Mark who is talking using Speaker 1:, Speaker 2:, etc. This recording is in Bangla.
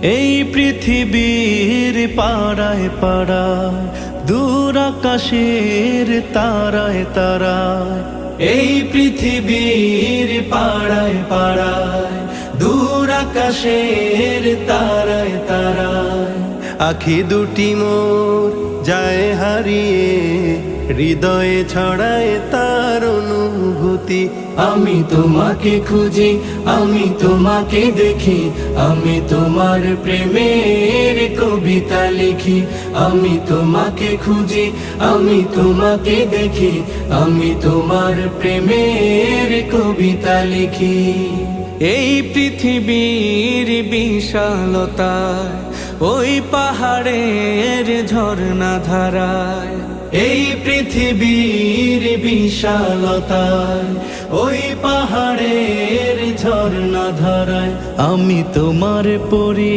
Speaker 1: এই পৃথিবীর পাড়ায় পাড়ায়, দূর আকাশের তারায় তারায়। এই পৃথিবীর পাড়ায় পাড়ায়, দূর আকাশের তারায় তারায়। আখি দুটি মোর যায় হারিয়ে, হৃদয়ে ছড়ায় তার অনুভূতি। আমি তোমাকে খুঁজি, আমি তোমাকে দেখি, আমি তোমার প্রেমের কবিতা লিখি। আমি তোমাকে খুঁজি, আমি তোমাকে দেখি, আমি তোমার প্রেমের কবিতা লিখি। এই পৃথিবীর বিশালতায়, ওই পাহাড়ের ঝর্ণা ধারায়। এই পৃথিবীর বিশালতায়, ওই পাহাড়ের ঝর্ণা ধারায়। আমি তোমার পরি,